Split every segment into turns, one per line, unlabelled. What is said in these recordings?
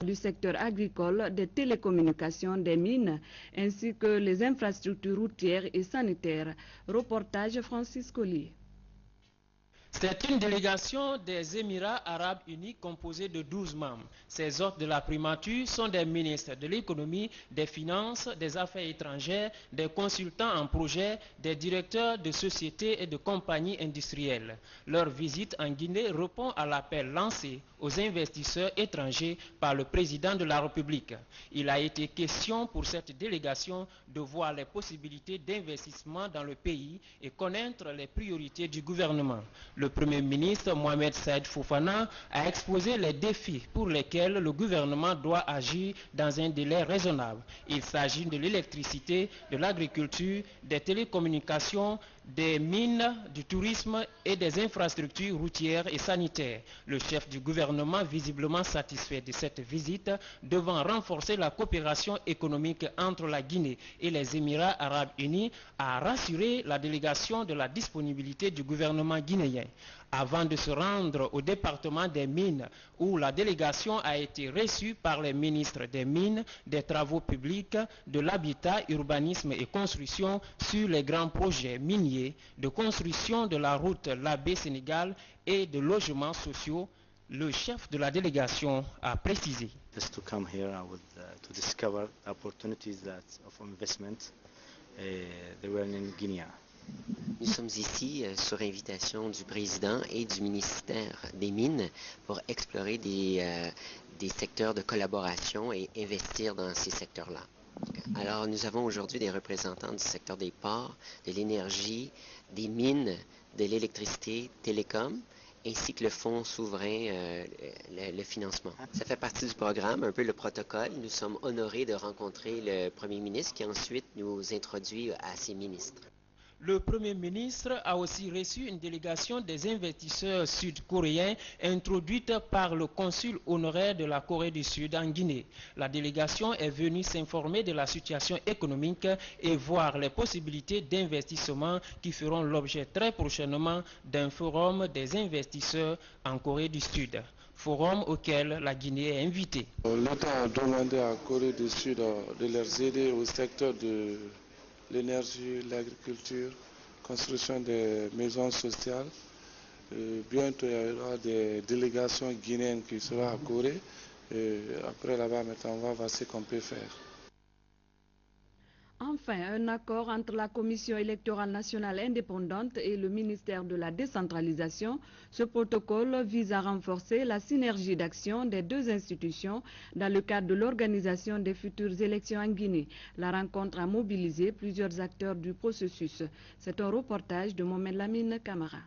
du secteur agricole, des télécommunications, des mines, ainsi que les infrastructures routières et sanitaires. Reportage Francis Collier.
C'est une délégation des Émirats arabes unis composée de 12 membres. Ces hôtes de la primature sont des ministres de l'économie, des finances, des affaires étrangères, des consultants en projet, des directeurs de sociétés et de compagnies industrielles. Leur visite en Guinée répond à l'appel lancé aux investisseurs étrangers par le président de la République. Il a été question pour cette délégation de voir les possibilités d'investissement dans le pays et connaître les priorités du gouvernement. Le Premier ministre Mohamed Saïd Fofana a exposé les défis pour lesquels le gouvernement doit agir dans un délai raisonnable. Il s'agit de l'électricité, de l'agriculture, des télécommunications, des mines, du tourisme et des infrastructures routières et sanitaires. Le chef du gouvernement, visiblement satisfait de cette visite, devant renforcer la coopération économique entre la Guinée et les Émirats arabes unis, a rassuré la délégation de la disponibilité du gouvernement guinéen. Avant de se rendre au département des mines, où la délégation a été reçue par les ministres des Mines, des Travaux publics, de l'Habitat, Urbanisme et Construction sur les grands projets miniers, de construction de la route Labé-Sénégal et de logements sociaux, le chef de la délégation a précisé.
Just to come here, to discover opportunities of investment they were in Guinea.
Nous sommes ici sur invitation du président et du ministère des Mines pour explorer des secteurs de collaboration et investir dans ces secteurs-là. Alors nous avons aujourd'hui des représentants du secteur des ports, de l'énergie, des mines, de l'électricité, télécom, ainsi que le fonds souverain, le financement. Ça fait partie du programme, un peu le protocole. Nous sommes honorés de rencontrer le Premier ministre qui ensuite nous introduit à ses ministres.
Le Premier ministre a aussi reçu une délégation des investisseurs sud-coréens introduite par le consul honoraire de la Corée du Sud en Guinée. La délégation est venue s'informer de la situation économique et voir les possibilités d'investissement qui feront l'objet très prochainement d'un forum des investisseurs en Corée du Sud. Forum auquel la Guinée est invitée.
L'État a demandé à la Corée du Sud de les aider au secteur de l'énergie, l'agriculture, construction des maisons sociales. Bientôt, il y aura des délégations guinéennes qui seront à Corée. Après là-bas, maintenant, on va voir ce qu'on peut faire.
Enfin, un accord entre la Commission électorale nationale indépendante et le ministère de la décentralisation. Ce protocole vise à renforcer la synergie d'action des deux institutions dans le cadre de l'organisation des futures élections en Guinée. La rencontre a mobilisé plusieurs acteurs du processus. C'est un reportage de Mohamed Lamine Camara.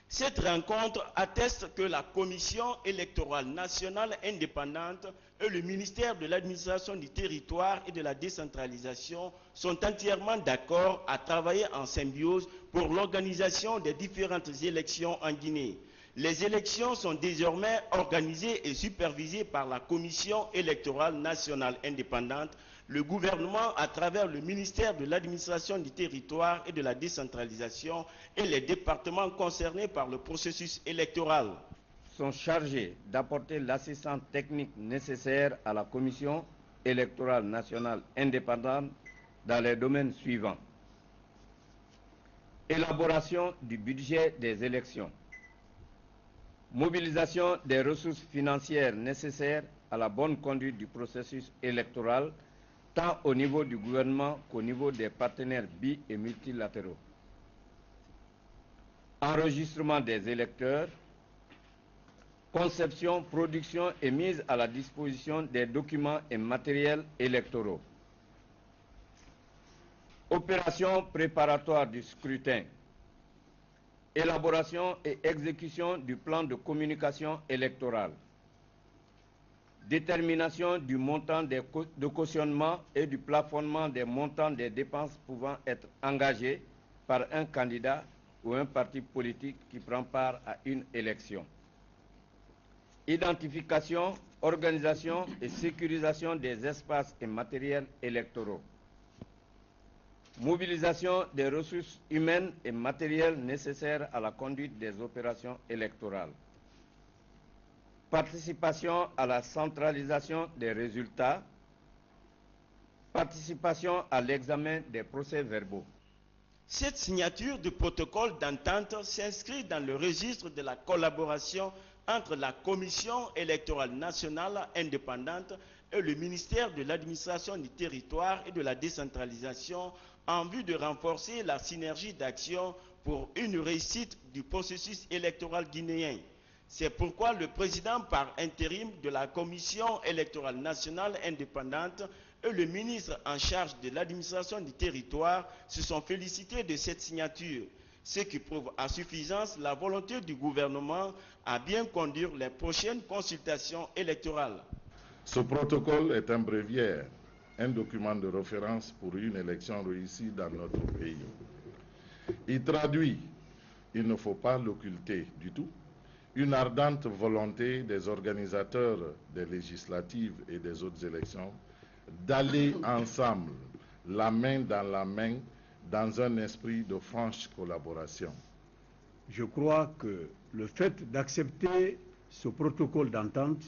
Cette rencontre atteste que la Commission électorale nationale indépendante et le ministère de l'administration du territoire et de la décentralisation sont entièrement d'accord à travailler en symbiose pour l'organisation des différentes élections en Guinée. Les élections sont désormais organisées et supervisées par la Commission électorale nationale indépendante, le gouvernement à travers le ministère de l'administration du territoire et de la décentralisation et les départements concernés par le processus électoral
sont chargés d'apporter l'assistance technique nécessaire à la Commission électorale nationale indépendante dans les domaines suivants. Élaboration du budget des élections. Mobilisation des ressources financières nécessaires à la bonne conduite du processus électoral, tant au niveau du gouvernement qu'au niveau des partenaires bi- et multilatéraux. Enregistrement des électeurs, conception, production et mise à la disposition des documents et matériels électoraux. Opération préparatoire du scrutin. Élaboration et exécution du plan de communication électorale. Détermination du montant de cautionnement et du plafonnement des montants des dépenses pouvant être engagées par un candidat ou un parti politique qui prend part à une élection. Identification, organisation et sécurisation des espaces et matériels électoraux. Mobilisation des ressources humaines et matérielles nécessaires à la conduite des opérations électorales. participation à la centralisation des résultats, participation à l'examen des procès-verbaux.
Cette signature du protocole d'entente s'inscrit dans le registre de la collaboration entre la Commission électorale nationale indépendante et le ministère de l'administration du territoire et de la décentralisation en vue de renforcer la synergie d'action pour une réussite du processus électoral guinéen. C'est pourquoi le président par intérim de la Commission électorale nationale indépendante et le ministre en charge de l'administration du territoire se sont félicités de cette signature, ce qui prouve à suffisance la volonté du gouvernement à bien conduire les prochaines consultations électorales.
Ce protocole est un bréviaire, un document de référence pour une élection réussie dans notre pays. Il traduit, il ne faut pas l'occulter du tout, une ardente volonté des organisateurs des législatives et des autres élections d'aller ensemble, la main, dans un esprit de franche collaboration.
Je crois que le fait d'accepter ce protocole d'entente,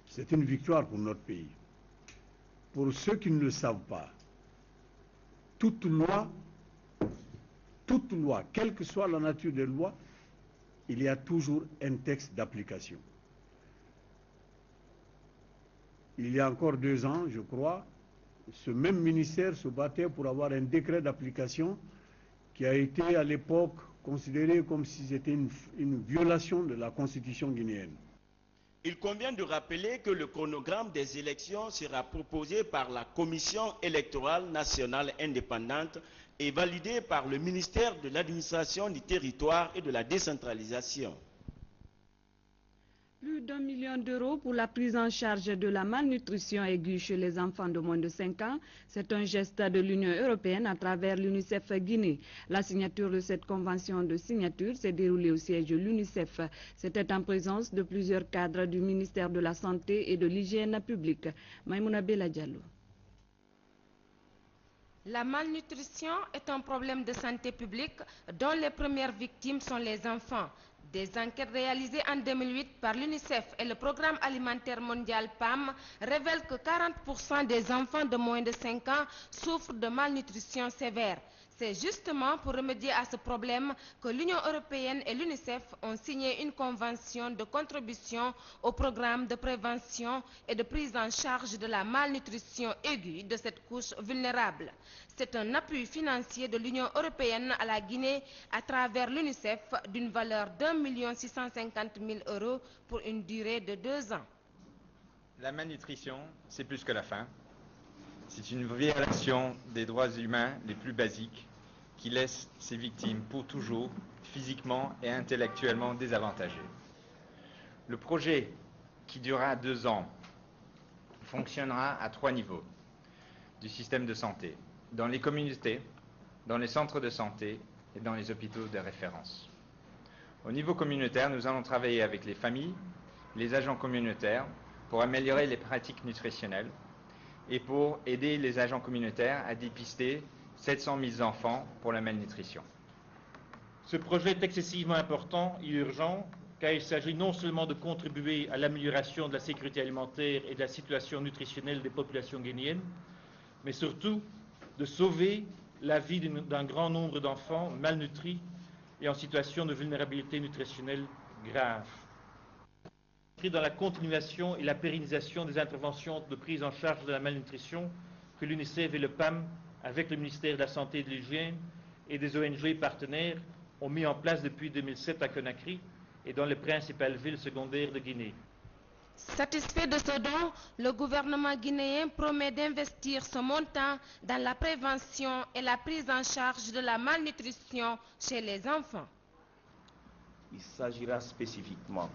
c'est une victoire pour notre pays. Pour ceux qui ne le savent pas, toute loi, quelle que soit la nature des lois, il y a toujours un texte d'application. Il y a encore 2 ans, je crois, ce même ministère se battait pour avoir un décret d'application qui a été à l'époque considéré comme si c'était une violation de la constitution guinéenne.
Il convient de rappeler que le chronogramme des élections sera proposé par la Commission électorale nationale indépendante et validé par le ministère de l'administration du territoire et de la décentralisation.
Plus d'1 million d'euros pour la prise en charge de la malnutrition aiguë chez les enfants de moins de 5 ans. C'est un geste de l'Union européenne à travers l'UNICEF Guinée. La signature de cette convention de signature s'est déroulée au siège de l'UNICEF. C'était en présence de plusieurs cadres du ministère de la Santé et de l'Hygiène publique. Maïmouna Bella Diallo.
La malnutrition est un problème de santé publique dont les premières victimes sont les enfants. Des enquêtes réalisées en 2008 par l'UNICEF et le Programme alimentaire mondial PAM révèlent que 40% des enfants de moins de 5 ans souffrent de malnutrition sévère. C'est justement pour remédier à ce problème que l'Union européenne et l'UNICEF ont signé une convention de contribution au programme de prévention et de prise en charge de la malnutrition aiguë de cette couche vulnérable. C'est un appui financier de l'Union européenne à la Guinée à travers l'UNICEF d'une valeur d'1 650 000 € pour une durée de 2 ans.
La malnutrition, c'est plus que la faim. C'est une violation des droits humains les plus basiques qui laisse ses victimes pour toujours physiquement et intellectuellement désavantagées. Le projet, qui durera 2 ans, fonctionnera à 3 niveaux du système de santé, dans les communautés, dans les centres de santé et dans les hôpitaux de référence. Au niveau communautaire, nous allons travailler avec les familles, les agents communautaires pour améliorer les pratiques nutritionnelles et pour aider les agents communautaires à dépister 700 000 enfants pour la malnutrition.
Ce projet est excessivement important et urgent car il s'agit non seulement de contribuer à l'amélioration de la sécurité alimentaire et de la situation nutritionnelle des populations guinéennes, mais surtout de sauver la vie d'un grand nombre d'enfants malnutris et en situation de vulnérabilité nutritionnelle grave. Dans la continuation et la pérennisation des interventions de prise en charge de la malnutrition que l'UNICEF et le PAM, avec le ministère de la Santé et de l'Hygiène et des ONG partenaires, ont mis en place depuis 2007 à Conakry et dans les principales villes secondaires de Guinée.
Satisfait de ce don, le gouvernement guinéen promet d'investir ce montant dans la prévention et la prise en charge de la malnutrition chez les enfants.
Il s'agira spécifiquement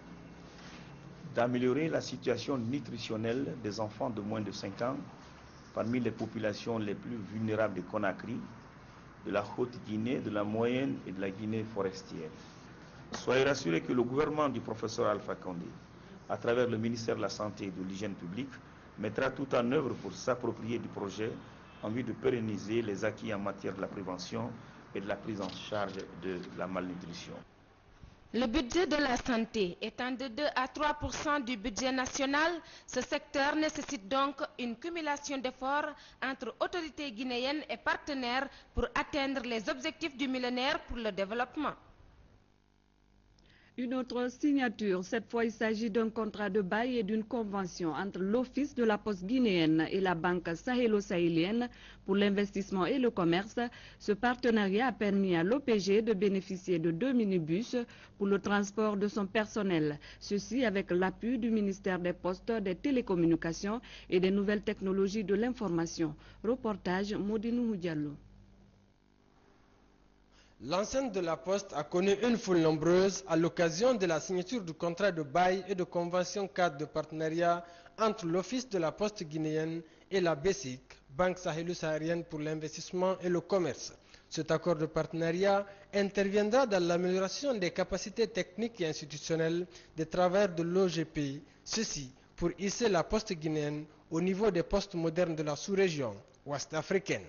d'améliorer la situation nutritionnelle des enfants de moins de 5 ans parmi les populations les plus vulnérables de Conakry, de la Haute-Guinée, de la Moyenne et de la Guinée forestière. Soyez rassurés que le gouvernement du professeur Alpha Condé, à travers le ministère de la Santé et de l'Hygiène publique, mettra tout en œuvre pour s'approprier du projet en vue de pérenniser les acquis en matière de la prévention et de la prise en charge de la malnutrition.
Le budget de la santé étant de 2 à 3% du budget national, ce secteur nécessite donc une cumulation d'efforts entre autorités guinéennes et partenaires pour atteindre les objectifs du millénaire pour le développement.
Une autre signature, cette fois il s'agit d'un contrat de bail et d'une convention entre l'Office de la Poste guinéenne et la Banque sahélo-sahélienne pour l'investissement et le commerce. Ce partenariat a permis à l'OPG de bénéficier de 2 minibus pour le transport de son personnel. Ceci avec l'appui du ministère des Postes, des Télécommunications et des Nouvelles Technologies de l'Information. Reportage Modinou Diallo.
L'enceinte de la Poste a connu une foule nombreuse à l'occasion de la signature du contrat de bail et de convention cadre de partenariat entre l'Office de la Poste guinéenne et la BESIC, Banque sahélo-saharienne pour l'investissement et le commerce. Cet accord de partenariat interviendra dans l'amélioration des capacités techniques et institutionnelles des travailleurs de l'OGP, ceci pour hisser la Poste guinéenne au niveau des postes modernes de la sous-région ouest-africaine.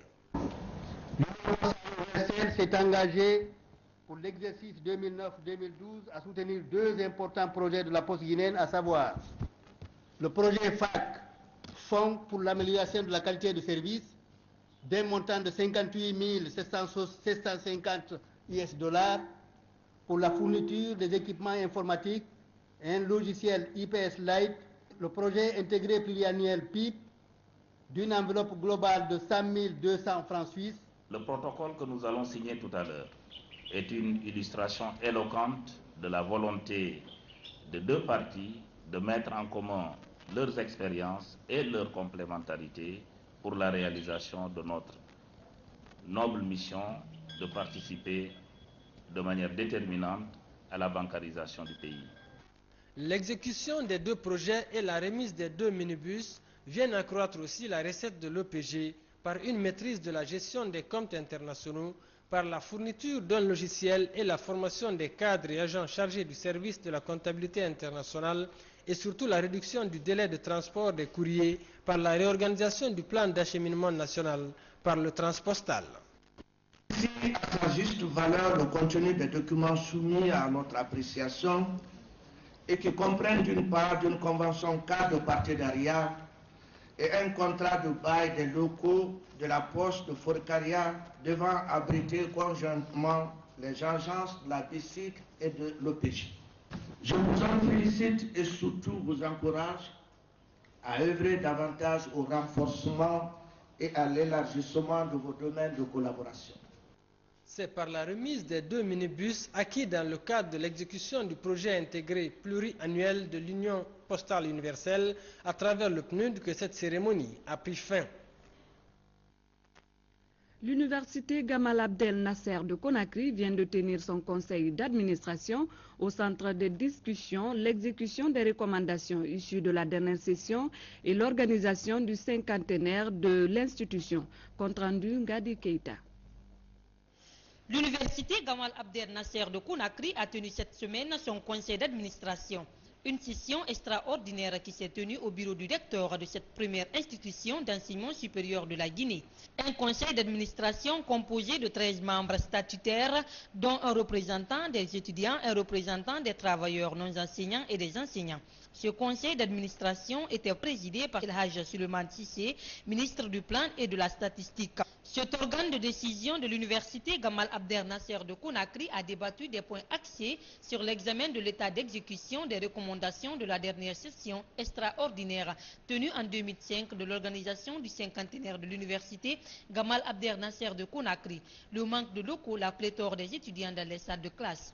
S'est engagé pour l'exercice 2009-2012 à soutenir 2 importants projets de la Poste guinéenne, à savoir le projet FAC, Fonds pour l'amélioration de la qualité de service, d'un montant de 58 750 US$ pour la fourniture des équipements informatiques et un logiciel IPS Lite, le projet intégré pluriannuel PIP d'une enveloppe globale de 100 200 francs suisses.
Le protocole que nous allons signer tout à l'heure est une illustration éloquente de la volonté de 2 parties de mettre en commun leurs expériences et leur complémentarité pour la réalisation de notre noble mission de participer de manière déterminante à la bancarisation du pays.
L'exécution des 2 projets et la remise des 2 minibus viennent accroître aussi la recette de l'OPG par une maîtrise de la gestion des comptes internationaux, par la fourniture d'un logiciel et la formation des cadres et agents chargés du service de la comptabilité internationale et surtout la réduction du délai de transport des courriers par la réorganisation du plan d'acheminement national par le transpostal.
Ici, à sa juste valeur, le contenu des documents soumis à notre appréciation et qui comprennent d'une part d'une convention cadre de partenariat et un contrat de bail des locaux de la Poste de Forcaria devant abriter conjointement les agences de la BICIC et de l'OPG. Je vous en félicite et surtout vous encourage à œuvrer davantage au renforcement et à l'élargissement de vos domaines de collaboration.
C'est par la remise des 2 minibus acquis dans le cadre de l'exécution du projet intégré pluriannuel de l'Union postale universelle à travers le PNUD que cette cérémonie a pris fin.
L'université Gamal Abdel Nasser de Conakry vient de tenir son conseil d'administration. Au centre des discussions, l'exécution des recommandations issues de la dernière session et l'organisation du 50e de l'institution. Compte rendu Ngadi Keita.
L'université Gamal Abdel Nasser de Conakry a tenu cette semaine son conseil d'administration. Une session extraordinaire qui s'est tenue au bureau du recteur de cette première institution d'enseignement supérieur de la Guinée. Un conseil d'administration composé de 13 membres statutaires, dont un représentant des étudiants, un représentant des travailleurs non enseignants et des enseignants. Ce conseil d'administration était présidé par El Haj Suleiman Sissé, ministre du Plan et de la Statistique. Cet organe de décision de l'université Gamal Abdel Nasser de Conakry a débattu des points axés sur l'examen de l'état d'exécution des recommandations de la dernière session extraordinaire tenue en 2005 de l'organisation du 50e de l'université Gamal Abdel Nasser de Conakry. Le manque de locaux, la pléthore des étudiants dans les salles de classe.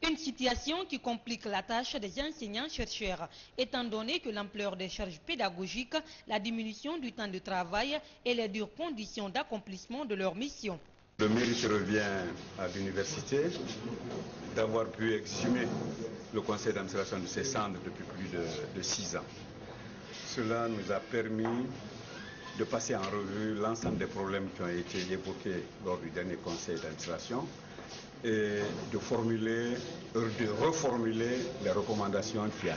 Une situation qui complique la tâche des enseignants-chercheurs, étant donné que l'ampleur des charges pédagogiques, la diminution du temps de travail et les dures conditions d'accomplissement de leur mission.
Le mérite revient à l'université d'avoir pu exhumer le conseil d'administration de ses cendres depuis plus de 6 ans. Cela nous a permis de passer en revue l'ensemble des problèmes qui ont été évoqués lors du dernier conseil d'administration et de reformuler les recommandations qui en